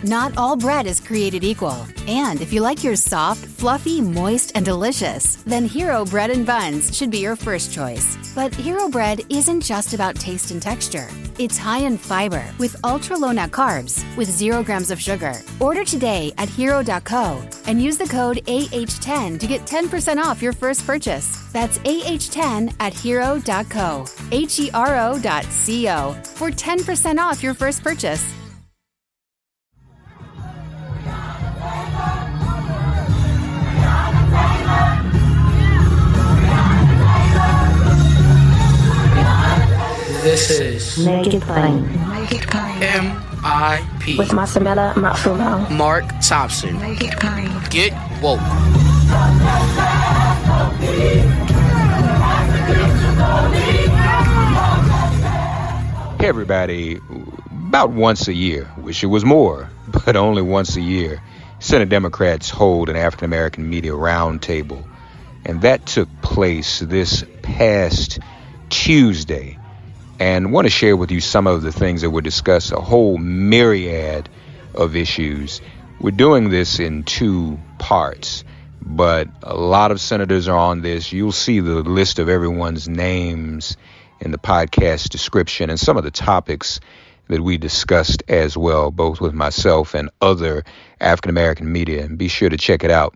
Not all bread is created equal. And if you like yours soft, fluffy, moist, and delicious, then Hero Bread and Buns should be your first choice. But Hero Bread isn't just about taste and texture. It's high in fiber with ultra-low net carbs with 0 grams of sugar. Order today at hero.co and use the code AH10 to get 10% off your first purchase. That's AH10 at hero.co, HERO.co for 10% off your first purchase. This is Make It Plain. MIP With Masamela Matfumo. Mark Thompson. Make It Plain. Get woke. Hey everybody, about once a year, wish it was more, but only once a year, Senate Democrats hold an African American media roundtable, and that took place this past Tuesday. And I want to share with you some of the things that were discussed, a whole myriad of issues. We're doing this in 2 parts, but a lot of senators are on this. You'll see the list of everyone's names in the podcast description and some of the topics that we discussed as well, both with myself and other African-American media. And be sure to check it out.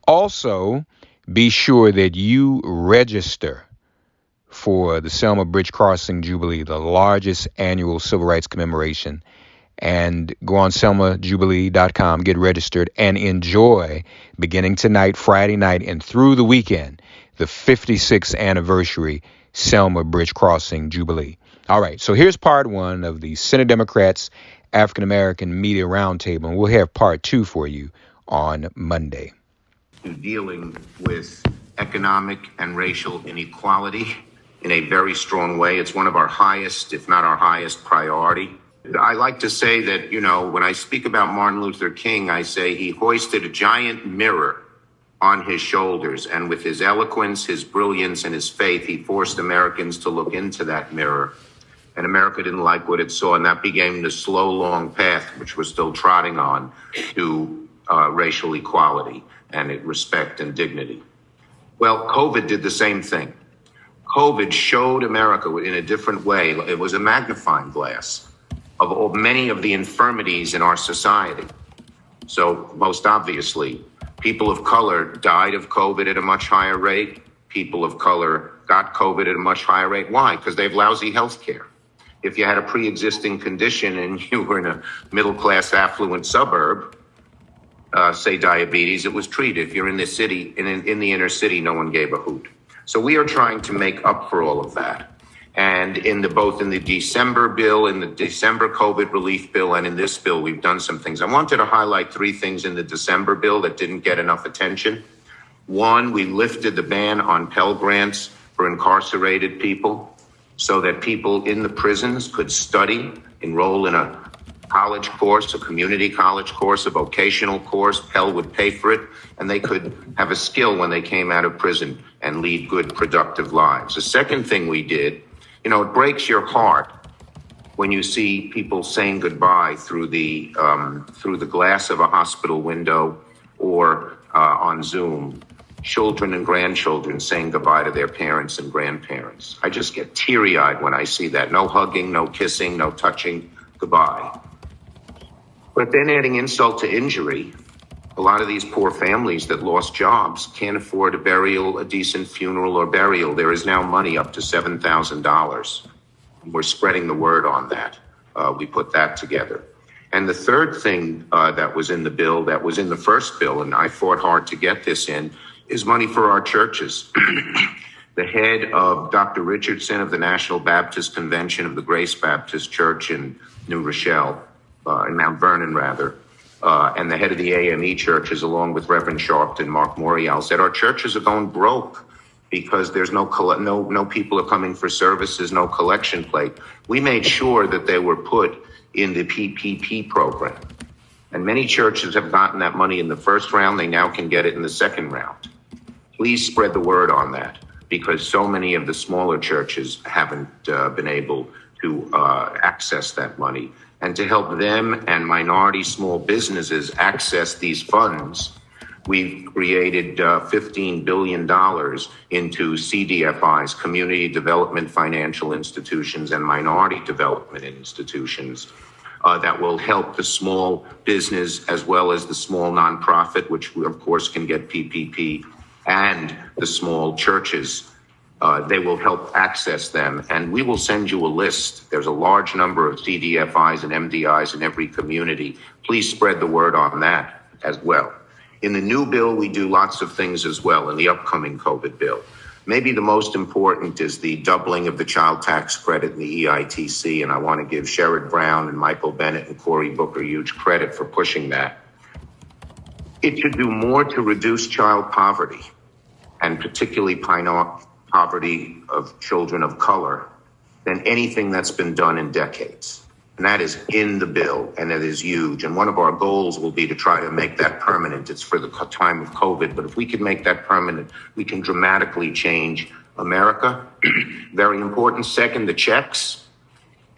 Also, be sure that you register for the Selma Bridge Crossing Jubilee, the largest annual civil rights commemoration. And go on selmajubilee.com, get registered, and enjoy, beginning tonight, Friday night, and through the weekend, the 56th anniversary Selma Bridge Crossing Jubilee. All right, so here's part 1 of the Senate Democrats African American Media Roundtable, and we'll have part 2 for you on Monday. Dealing with economic and racial inequality in a very strong way. It's one of our highest, if not our highest priority. I like to say that, when I speak about Martin Luther King, I say he hoisted a giant mirror on his shoulders, and with his eloquence, his brilliance, and his faith, he forced Americans to look into that mirror. And America didn't like what it saw, and that became the slow, long path, which we're still trotting on, to racial equality and respect and dignity. Well, COVID did the same thing. COVID showed America in a different way. It was a magnifying glass of many of the infirmities in our society. So most obviously, people of color died of COVID at a much higher rate. People of color got COVID at a much higher rate. Why? Because they have lousy health care. If you had a pre-existing condition and you were in a middle-class affluent suburb, say diabetes, it was treated. If you're in the city, in the inner city, no one gave a hoot. So we are trying to make up for all of that. And both in the December bill, in the December COVID relief bill, and in this bill, we've done some things. I wanted to highlight 3 things in the December bill that didn't get enough attention. 1, we lifted the ban on Pell Grants for incarcerated people so that people in the prisons could study, enroll in a college course, a community college course, a vocational course. Pell would pay for it, and they could have a skill when they came out of prison and lead good, productive lives. The second thing we did, it breaks your heart when you see people saying goodbye through the glass of a hospital window or on Zoom. Children and grandchildren saying goodbye to their parents and grandparents. I just get teary-eyed when I see that. No hugging, no kissing, no touching, goodbye. But then adding insult to injury, a lot of these poor families that lost jobs can't afford a decent funeral or burial. There is now money up to $7,000. We're spreading the word on that. We put that together. And the third thing that was in the bill, that was in the first bill, and I fought hard to get this in, is money for our churches. The head of Dr. Richardson of the National Baptist Convention of the Grace Baptist Church in New Rochelle, in Mount Vernon rather, and the head of the AME churches, along with Reverend Sharpton, Mark Morial, said our churches are going broke because there's no people are coming for services, no collection plate. We made sure that they were put in the PPP program. And many churches have gotten that money in the first round. They now can get it in the second round. Please spread the word on that, because so many of the smaller churches haven't been able to access that money. And to help them and minority small businesses access these funds, we've created $15 billion into CDFIs, Community Development Financial Institutions, and Minority Development Institutions that will help the small business as well as the small nonprofit, which of course can get PPP, and the small churches. They will help access them, and we will send you a list. There's a large number of CDFIs and MDIs in every community. Please spread the word on that as well. In the new bill, we do lots of things as well in the upcoming COVID bill. Maybe the most important is the doubling of the child tax credit in the EITC, and I want to give Sherrod Brown and Michael Bennett and Cory Booker huge credit for pushing that. It should do more to reduce child poverty, and particularly poverty of children of color, than anything that's been done in decades. And that is in the bill, and it is huge. And one of our goals will be to try to make that permanent. It's for the time of COVID, but if we can make that permanent, we can dramatically change America. Very important. Second, the checks.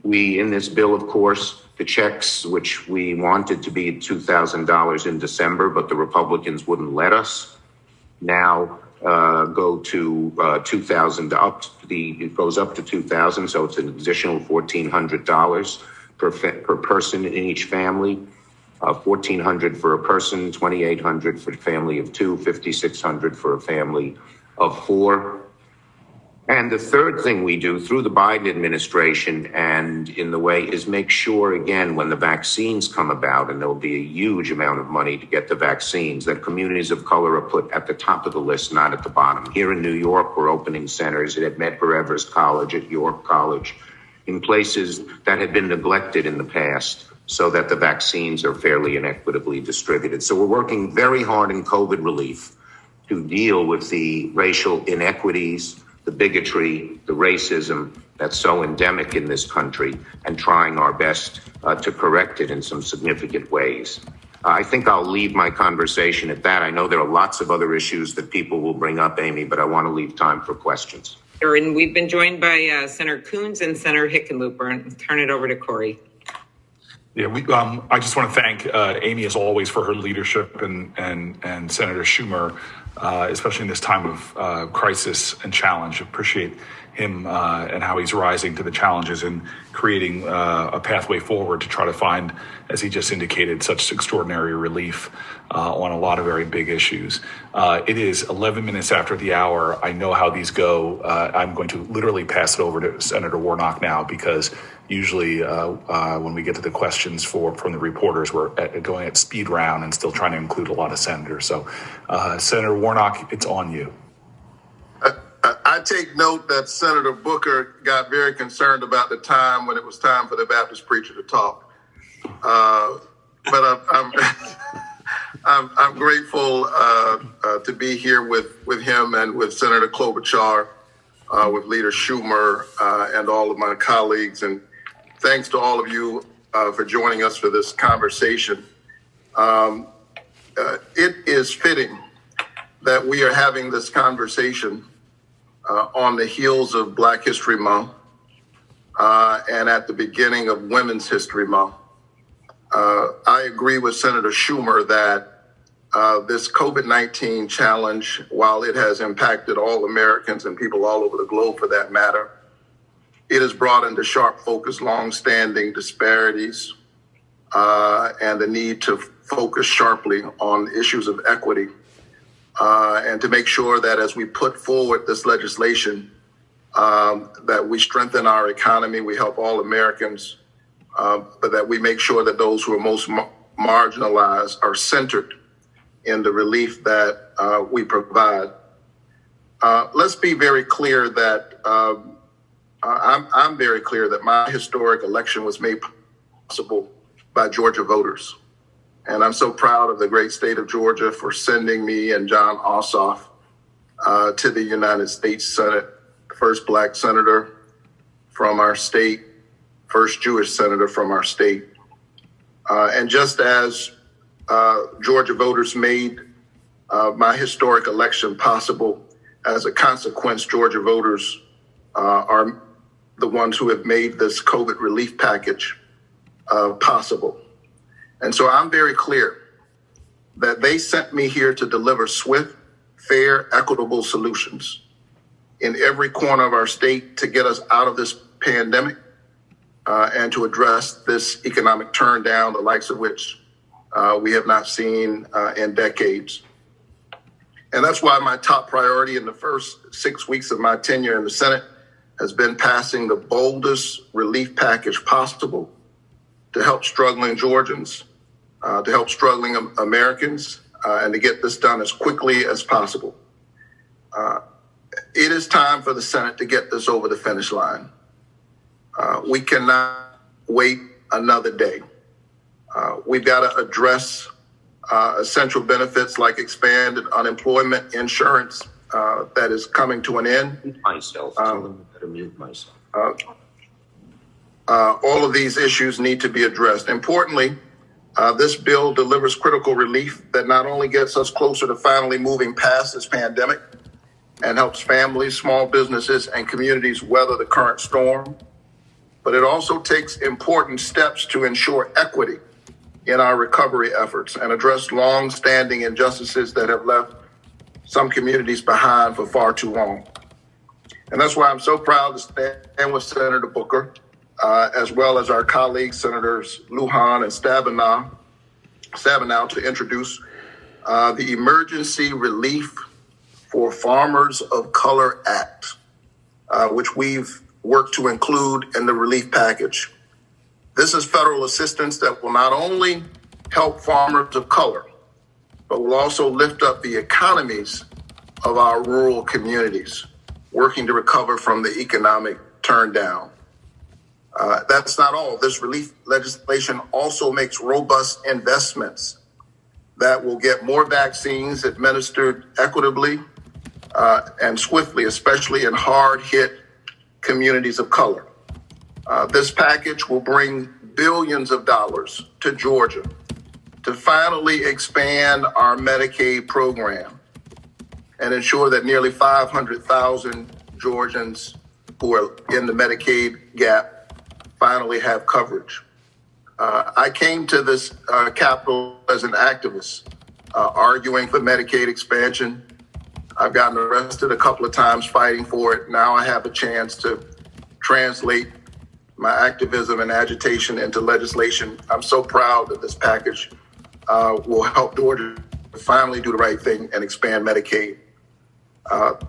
In this bill, of course, the checks, which we wanted to be $2,000 in December, but the Republicans wouldn't let us, now go to 2,000 it goes up to 2,000, so it's an additional $1,400 per person in each family. 1,400 for a person, 2,800 for a family of two, 5,600 for a family of four. And the third thing we do through the Biden administration and in the way is make sure, again, when the vaccines come about, and there'll be a huge amount of money to get the vaccines, that communities of color are put at the top of the list, not at the bottom. Here in New York, we're opening centers at Medgar Evers College, at York College, in places that had been neglected in the past, so that the vaccines are fairly and equitably distributed. So we're working very hard in COVID relief to deal with the racial inequities, the bigotry, the racism that's so endemic in this country, and trying our best to correct it in some significant ways. I think I'll leave my conversation at that. I know there are lots of other issues that people will bring up, Amy, but I want to leave time for questions. Sure, and we've been joined by Senator Coons and Senator Hickenlooper, and turn it over to Cory. Yeah, I just want to thank Amy, as always, for her leadership, and Senator Schumer, especially in this time of crisis and challenge. Appreciate him and how he's rising to the challenges and creating a pathway forward to try to find, as he just indicated, such extraordinary relief on a lot of very big issues. It is 11 minutes after the hour. I know how these go. I'm going to literally pass it over to Senator Warnock now, because usually when we get to the questions from the reporters, we're going at speed round and still trying to include a lot of senators. So Senator Warnock, it's on you. I take note that Senator Booker got very concerned about the time when it was time for the Baptist preacher to talk. But I'm grateful to be here with him and with Senator Klobuchar, with Leader Schumer, and all of my colleagues. And thanks to all of you for joining us for this conversation. It is fitting that we are having this conversation on the heels of Black History Month and at the beginning of Women's History Month. I agree with Senator Schumer that this COVID-19 challenge, while it has impacted all Americans and people all over the globe for that matter, it has brought into sharp focus longstanding disparities and the need to focus sharply on issues of equity. And to make sure that as we put forward this legislation, that we strengthen our economy, we help all Americans, but that we make sure that those who are most marginalized are centered in the relief that we provide. Let's be very clear that I'm very clear that my historic election was made possible by Georgia voters. And I'm so proud of the great state of Georgia for sending me and John Ossoff to the United States Senate, first Black senator from our state, first Jewish senator from our state. And just as Georgia voters made my historic election possible, as a consequence, Georgia voters are the ones who have made this COVID relief package possible. And so I'm very clear that they sent me here to deliver swift, fair, equitable solutions in every corner of our state to get us out of this pandemic and to address this economic turn down, the likes of which we have not seen in decades. And that's why my top priority in the first 6 weeks of my tenure in the Senate has been passing the boldest relief package possible to help struggling Georgians, to help struggling Americans, and to get this done as quickly as possible. It is time for the Senate to get this over the finish line. We cannot wait another day. We've got to address essential benefits like expanded unemployment insurance that is coming to an end. Mute myself. Tell them I better mute myself. All of these issues need to be addressed. Importantly, this bill delivers critical relief that not only gets us closer to finally moving past this pandemic and helps families, small businesses, and communities weather the current storm, but it also takes important steps to ensure equity in our recovery efforts and address long-standing injustices that have left some communities behind for far too long. And that's why I'm so proud to stand with Senator Booker, as well as our colleagues, Senators Lujan and Stabenow, to introduce the Emergency Relief for Farmers of Color Act, which we've worked to include in the relief package. This is federal assistance that will not only help farmers of color, but will also lift up the economies of our rural communities, working to recover from the economic turndown. That's not all. This relief legislation also makes robust investments that will get more vaccines administered equitably and swiftly, especially in hard-hit communities of color. This package will bring billions of dollars to Georgia to finally expand our Medicaid program and ensure that nearly 500,000 Georgians who are in the Medicaid gap finally have coverage. I came to this Capitol as an activist, arguing for Medicaid expansion. I've gotten arrested a couple of times fighting for it. Now I have a chance to translate my activism and agitation into legislation. I'm so proud that this package will help Georgia finally do the right thing and expand Medicaid.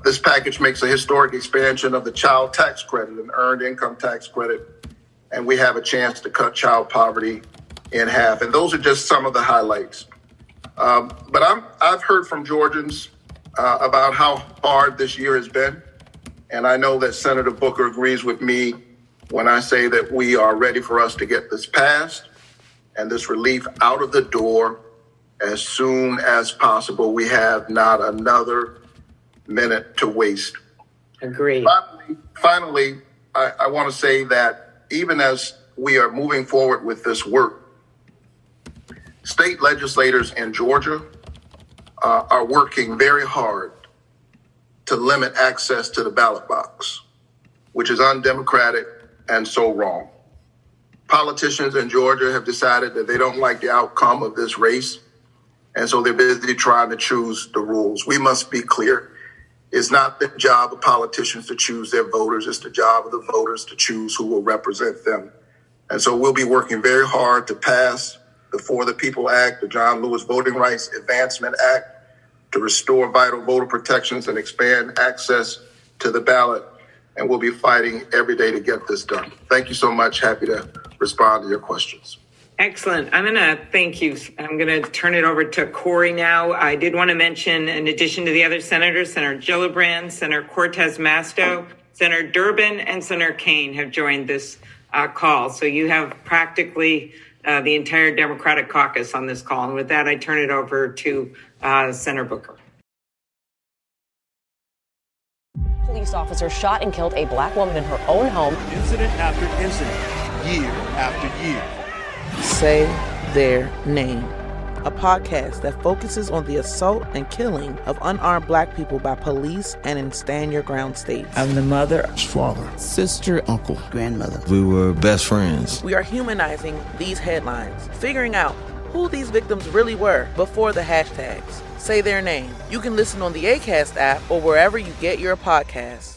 This package makes a historic expansion of the child tax credit and earned income tax credit, and we have a chance to cut child poverty in half. And those are just some of the highlights. But I've heard from Georgians about how hard this year has been, and I know that Senator Booker agrees with me when I say that we are ready for us to get this passed and this relief out of the door as soon as possible. We have not another minute to waste. Agreed. Finally, I want to say that even as we are moving forward with this work, state legislators in Georgia are working very hard to limit access to the ballot box, which is undemocratic and so wrong. Politicians in Georgia have decided that they don't like the outcome of this race, and so they're busy trying to choose the rules. We must be clear. It's not the job of politicians to choose their voters. It's the job of the voters to choose who will represent them. And so we'll be working very hard to pass the For the People Act, the John Lewis Voting Rights Advancement Act, to restore vital voter protections and expand access to the ballot. And we'll be fighting every day to get this done. Thank you so much. Happy to respond to your questions. Excellent. I'm going to thank you. I'm going to turn it over to Cory now. I did want to mention, in addition to the other senators, Senator Gillibrand, Senator Cortez Masto, Senator Durbin, and Senator Kaine have joined this call. So you have practically the entire Democratic Caucus on this call. And with that, I turn it over to Senator Booker. Police officer shot and killed a black woman in her own home. Incident after incident, year after year. Say their name. a podcast that focuses on the assault and killing of unarmed Black people by police and in Stand Your Ground states. I'm the mother, father, sister, uncle, grandmother. We were best friends. We are humanizing these headlines, figuring out who these victims really were before the hashtags. Say their name. You can listen on the Acast app or wherever you get your podcasts.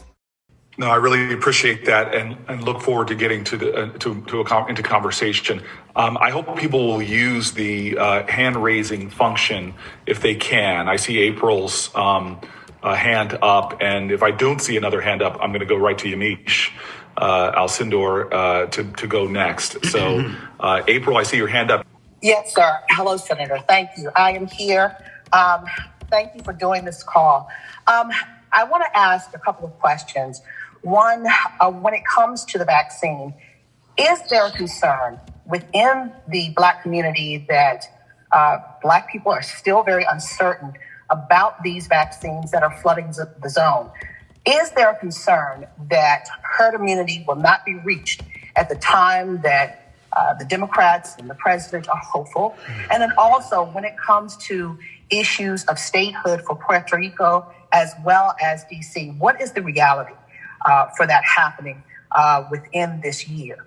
No, I really appreciate that, and look forward to getting into conversation. I hope people will use the hand raising function if they can. I see April's hand up, and if I don't see another hand up, I'm going to go right to Yamiche Alcindor to go next. So, April, I see your hand up. Yes, sir. Hello, Senator. Thank you. I am here. Thank you for doing this call. I want to ask a couple of questions. One, when it comes to the vaccine, is there a concern within the Black community that Black people are still very uncertain about these vaccines that are flooding the zone? Is there a concern that herd immunity will not be reached at the time that the Democrats and the president are hopeful? And then also, when it comes to issues of statehood for Puerto Rico as well as DC, what is the reality for that happening within this year?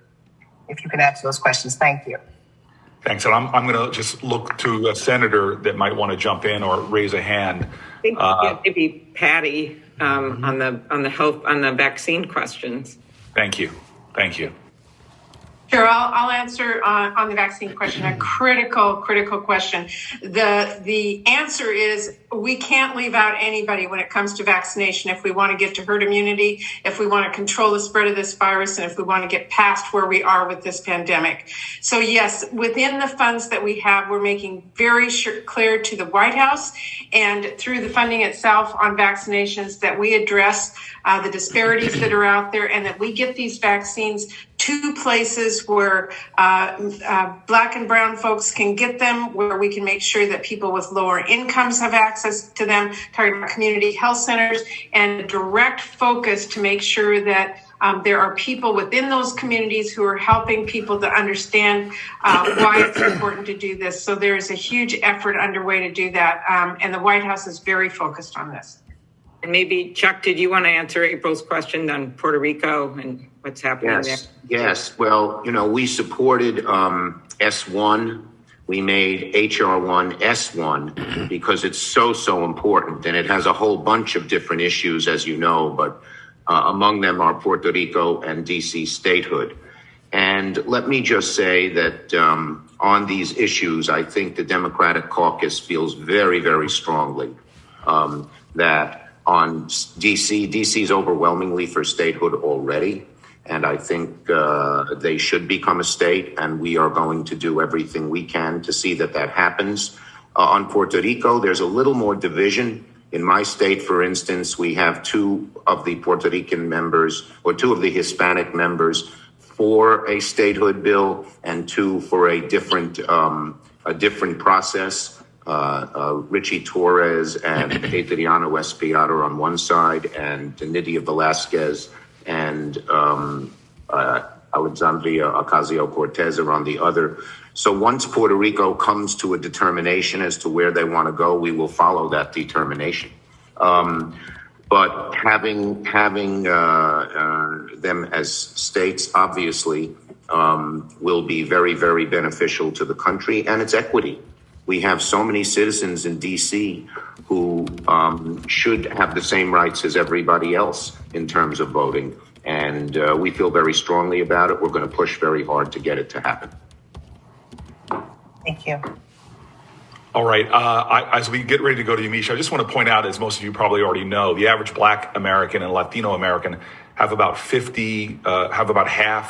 If you can answer those questions, thank you. Thanks. And I'm going to just look to a senator that might want to jump in or raise a hand. I think maybe Patty on the vaccine questions. Thank you. Sure, I'll answer on the vaccine question, a critical question. The answer is we can't leave out anybody when it comes to vaccination if we want to get to herd immunity, if we want to control the spread of this virus, and if we want to get past where we are with this pandemic. So yes, within the funds that we have, we're making very clear to the White House and through the funding itself on vaccinations that we address the disparities that are out there and that we get these vaccines to places where Black and brown folks can get them, where we can make sure that people with lower incomes have access to them, talking about community health centers, and a direct focus to make sure that there are people within those communities who are helping people to understand why it's important to do this. So there's a huge effort underway to do that, and the White House is very focused on this. And maybe, Chuck, did you want to answer April's question on Puerto Rico and what's happening there? Yes. Well, we supported S1. We made HR1 S1 because it's so important. And it has a whole bunch of different issues, as you know, but among them are Puerto Rico and DC statehood. And let me just say that on these issues, I think the Democratic Caucus feels very, very strongly that on DC is overwhelmingly for statehood already. And I think they should become a state, and we are going to do everything we can to see that happens. On Puerto Rico, there's a little more division. In my state, for instance, we have two of the Puerto Rican members, or two of the Hispanic members, for a statehood bill, and two for a different process. Richie Torres and Adriano Espiato on one side, and Nidia Velasquez and Alexandria Ocasio-Cortez are on the other. So once Puerto Rico comes to a determination as to where they want to go, we will follow that determination. But having them as states, obviously, will be very, very beneficial to the country and its equity. We have so many citizens in D.C. who should have the same rights as everybody else in terms of voting. And we feel very strongly about it. We're going to push very hard to get it to happen. Thank you. All right. As we get ready to go to Yamiche, I just want to point out, as most of you probably already know, the average Black American and Latino American have about half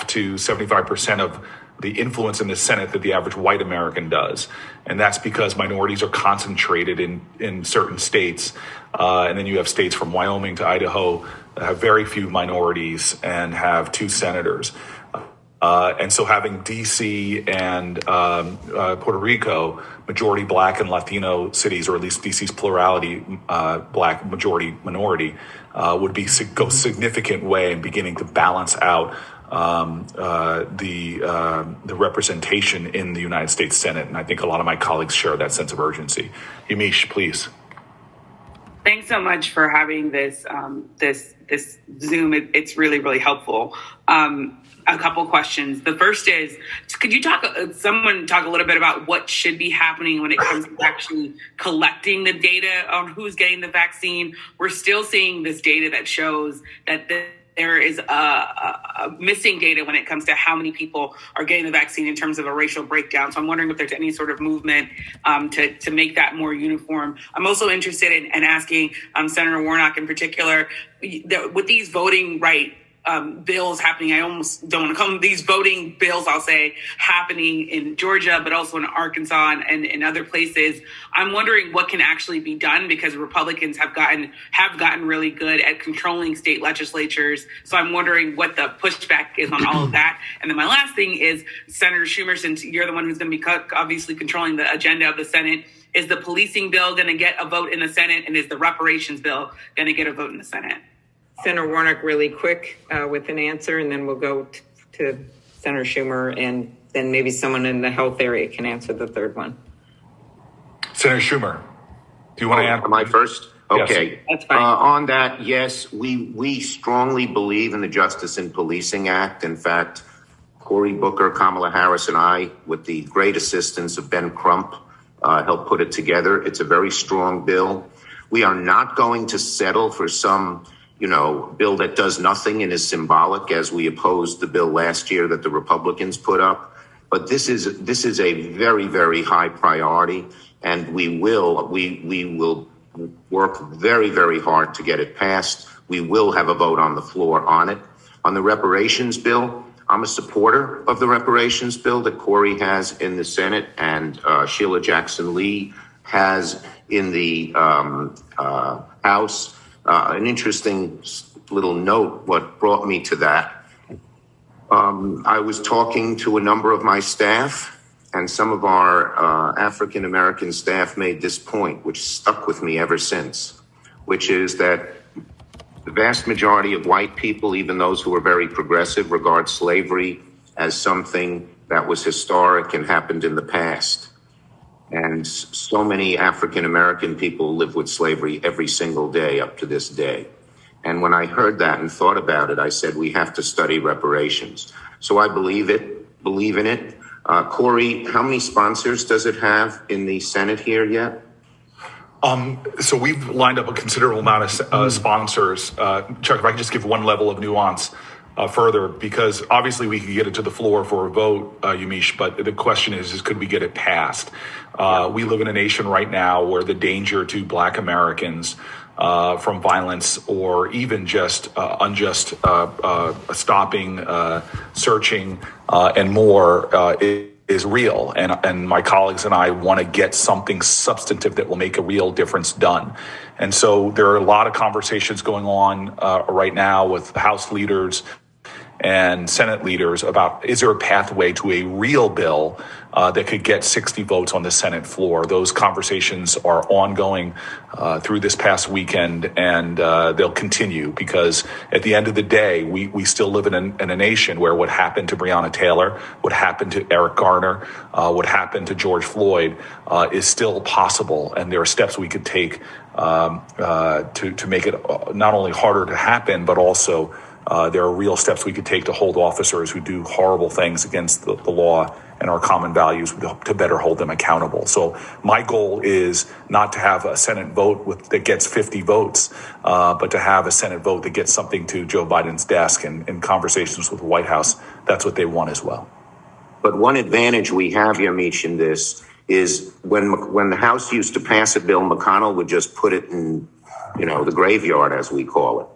to 75% of the influence in the Senate that the average white American does. And that's because minorities are concentrated in certain states. And then you have states from Wyoming to Idaho that have very few minorities and have 2 senators. And so having DC and Puerto Rico, majority Black and Latino cities, or at least DC's plurality, Black majority minority, would go significant way in beginning to balance out the representation in the United States Senate. And I think a lot of my colleagues share that sense of urgency. Yamiche, please. Thanks so much for having this this Zoom. It's really, really helpful. A couple questions. The first is, could you talk a little bit about what should be happening when it comes to actually collecting the data on who's getting the vaccine? We're still seeing this data that shows that there is a missing data when it comes to how many people are getting the vaccine in terms of a racial breakdown. So I'm wondering if there's any sort of movement to make that more uniform. I'm also interested in asking Senator Warnock in particular, with these voting right bills happening, I almost don't want to call them these voting bills, I'll say, happening in Georgia, but also in Arkansas and in other places. I'm wondering what can actually be done, because Republicans have gotten really good at controlling state legislatures. So I'm wondering what the pushback is on all of that. And then my last thing is, Senator Schumer, since you're the one who's going to be obviously controlling the agenda of the Senate, is the policing bill going to get a vote in the Senate, and is the reparations bill going to get a vote in the Senate? Senator Warnock, really quick with an answer, and then we'll go to Senator Schumer, and then maybe someone in the health area can answer the third one. Senator Schumer, do you want to answer? Am I first? Okay. Yes, that's fine. On that, yes, we strongly believe in the Justice in Policing Act. In fact, Cory Booker, Kamala Harris, and I, with the great assistance of Ben Crump, helped put it together. It's a very strong bill. We are not going to settle for some bill that does nothing and is symbolic, as we opposed the bill last year that the Republicans put up. But this is a very, very high priority, and we will work very, very hard to get it passed. We will have a vote on the floor on it. On the reparations bill, I'm a supporter of the reparations bill that Cory has in the Senate and Sheila Jackson Lee has in the House. An interesting little note, what brought me to that. I was talking to a number of my staff, and some of our African-American staff made this point, which stuck with me ever since, which is that the vast majority of white people, even those who are very progressive, regard slavery as something that was historic and happened in the past. And so many African-American people live with slavery every single day up to this day. And when I heard that and thought about it, I said, we have to study reparations. So I believe in it. Cory, how many sponsors does it have in the Senate here yet? So we've lined up a considerable amount of sponsors. Chuck, if I can just give one level of nuance further, because obviously we could get it to the floor for a vote, Yamiche, but the question is could we get it passed? We live in a nation right now where the danger to Black Americans from violence or even just unjust stopping, searching, and more is real. And my colleagues and I want to get something substantive that will make a real difference done. And so there are a lot of conversations going on right now with House leaders and Senate leaders about, is there a pathway to a real bill that could get 60 votes on the Senate floor? Those conversations are ongoing through this past weekend, and they'll continue, because at the end of the day, we still live in a nation where what happened to Breonna Taylor, what happened to Eric Garner, what happened to George Floyd is still possible, and there are steps we could take to make it not only harder to happen, but also there are real steps we could take to hold officers who do horrible things against the law and our common values to better hold them accountable. So my goal is not to have a Senate vote that gets 50 votes, but to have a Senate vote that gets something to Joe Biden's desk, and in conversations with the White House, that's what they want as well. But one advantage we have, Yamiche, in this is when the House used to pass a bill, McConnell would just put it in, the graveyard, as we call it.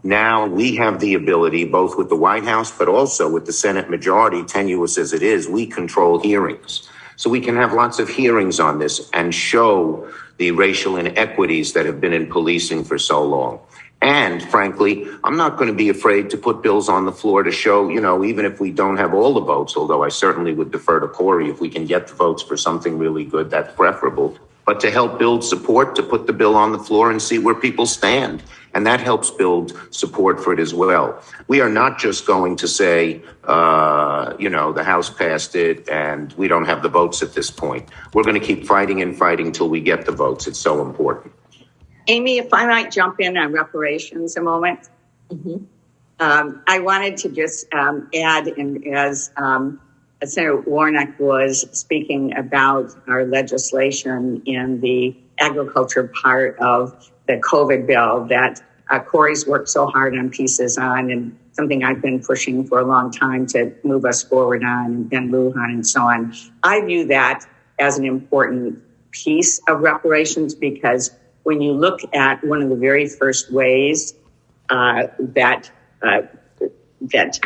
Now we have the ability, both with the White House, but also with the Senate majority, tenuous as it is, we control hearings. So we can have lots of hearings on this and show the racial inequities that have been in policing for so long. And frankly, I'm not going to be afraid to put bills on the floor to show, even if we don't have all the votes, although I certainly would defer to Cory if we can get the votes for something really good, that's preferable. but to help build support, to put the bill on the floor and see where people stand. And that helps build support for it as well. We are not just going to say, the House passed it and we don't have the votes at this point. We're going to keep fighting and fighting till we get the votes. It's so important. Amy, if I might jump in on reparations a moment. I wanted to just add, and as Senator Warnock was speaking about our legislation in the agriculture part of the COVID bill that Cory's worked so hard on pieces on, and something I've been pushing for a long time to move us forward on, and Ben Lujan and so on. I view that as an important piece of reparations because when you look at one of the very first ways that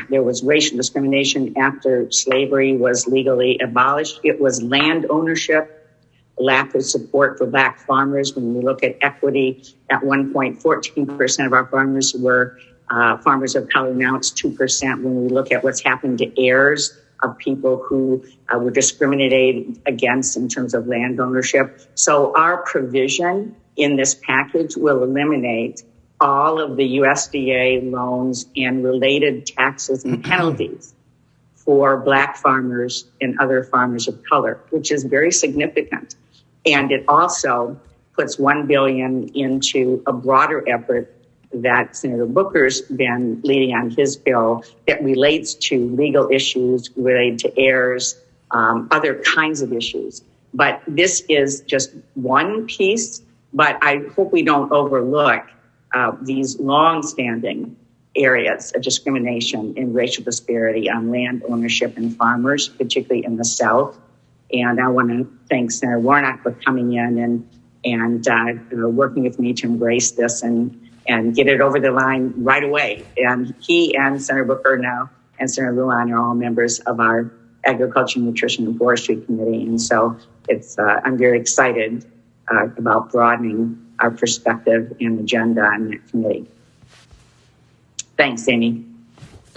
there was racial discrimination after slavery was legally abolished, it was land ownership, lack of support for Black farmers. When we look at equity, at one point, 14% of our farmers were farmers of color. Now it's 2%. When we look at what's happened to heirs of people who were discriminated against in terms of land ownership. So our provision in this package will eliminate all of the USDA loans and related taxes and penalties for Black farmers and other farmers of color, which is very significant. And it also puts $1 billion into a broader effort that Senator Booker's been leading on his bill that relates to legal issues related to heirs, other kinds of issues. But this is just one piece, but I hope we don't overlook these long-standing areas of discrimination and racial disparity on land ownership and farmers, particularly in the South. And I want to thank Senator Warnock for coming in and working with me to embrace this and get it over the line right away. And he and Senator Booker now and Senator Lujan are all members of our Agriculture, Nutrition, and Forestry Committee. And so I'm very excited about broadening our perspective and agenda on that committee. Thanks, Amy.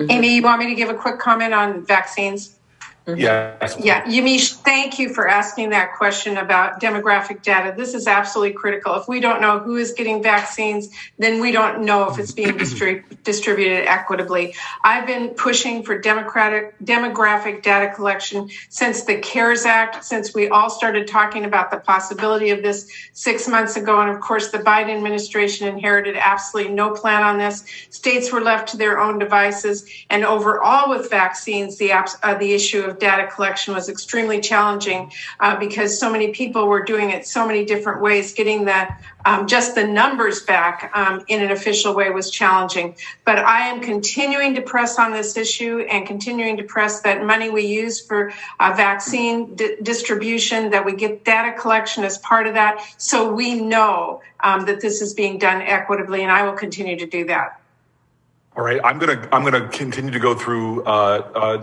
Amy, you want me to give a quick comment on vaccines? Yes. Yeah, Yamiche, thank you for asking that question about demographic data. This is absolutely critical. If we don't know who is getting vaccines, then we don't know if it's being distributed equitably. I've been pushing for demographic data collection since the CARES Act, since we all started talking about the possibility of this 6 months ago. And of course, the Biden administration inherited absolutely no plan on this. States were left to their own devices. And overall with vaccines, the issue of data collection was extremely challenging because so many people were doing it so many different ways. Getting just the numbers back in an official way was challenging. But I am continuing to press on this issue and continuing to press that money we use for vaccine distribution, that we get data collection as part of that, so we know that this is being done equitably, and I will continue to do that. All right, I'm gonna continue to go through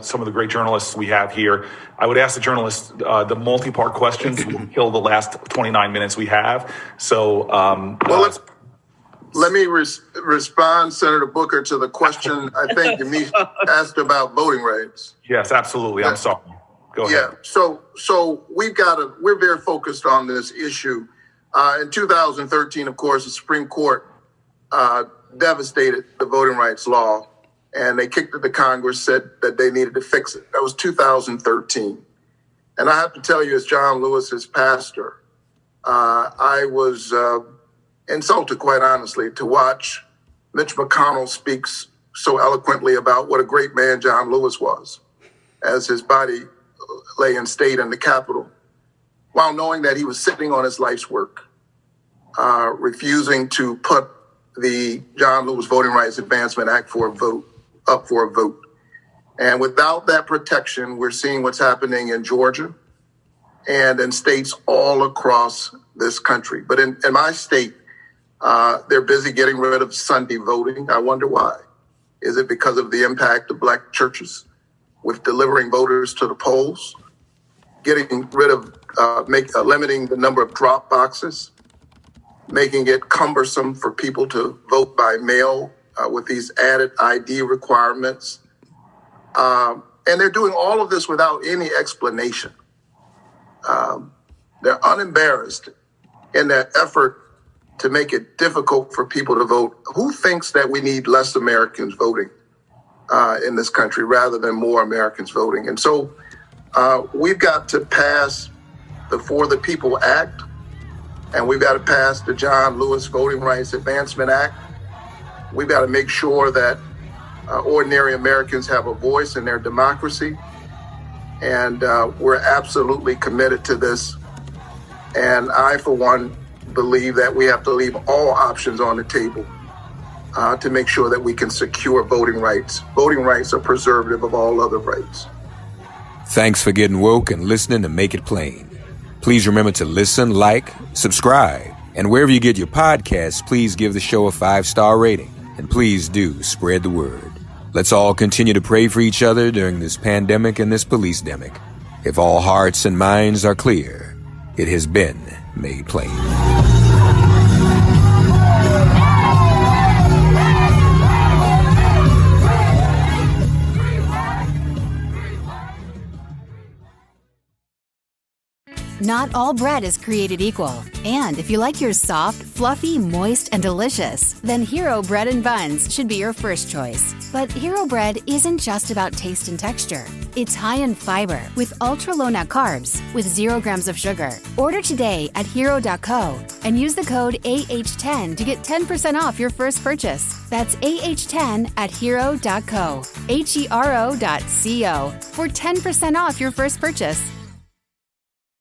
some of the great journalists we have here. I would ask the journalists the multi-part questions will kill the last 29 minutes we have. So, let me respond, Senator Booker, to the question I think Yamiche asked about voting rights. Yes, absolutely. I'm sorry. Go ahead. Yeah. So we're very focused on this issue. In 2013, of course, the Supreme Court devastated the voting rights law, and they kicked it to Congress, said that they needed to fix it. That was 2013. And I have to tell you, as John Lewis's pastor, I was insulted, quite honestly, to watch Mitch McConnell speak so eloquently about what a great man John Lewis was as his body lay in state in the Capitol, while knowing that he was sitting on his life's work, refusing to put the John Lewis Voting Rights Advancement Act up for a vote. And without that protection, we're seeing what's happening in Georgia and in states all across this country. But in my state, they're busy getting rid of Sunday voting. I wonder why. Is it because of the impact of Black churches with delivering voters to the polls, getting rid of, limiting the number of drop boxes, making it cumbersome for people to vote by mail with these added ID requirements? And they're doing all of this without any explanation. They're unembarrassed in their effort to make it difficult for people to vote. Who thinks that we need less Americans voting in this country rather than more Americans voting? And so we've got to pass the For the People Act, and we've got to pass the John Lewis Voting Rights Advancement Act. We've got to make sure that ordinary Americans have a voice in their democracy. And we're absolutely committed to this. And I, for one, believe that we have to leave all options on the table to make sure that we can secure voting rights. Voting rights are preservative of all other rights. Thanks for getting woke and listening to Make It Plain. Please remember to listen, like, subscribe, and wherever you get your podcasts, please give the show a 5-star rating. And please do spread the word. Let's all continue to pray for each other during this pandemic and this police-demic. If all hearts and minds are clear, it has been made plain. Not all bread is created equal. And if you like yours soft, fluffy, moist, and delicious, then Hero Bread and Buns should be your first choice. But Hero Bread isn't just about taste and texture. It's high in fiber with ultra-low net carbs with 0 grams of sugar. Order today at hero.co and use the code AH10 to get 10% off your first purchase. That's AH10 at hero.co, HERO.co for 10% off your first purchase.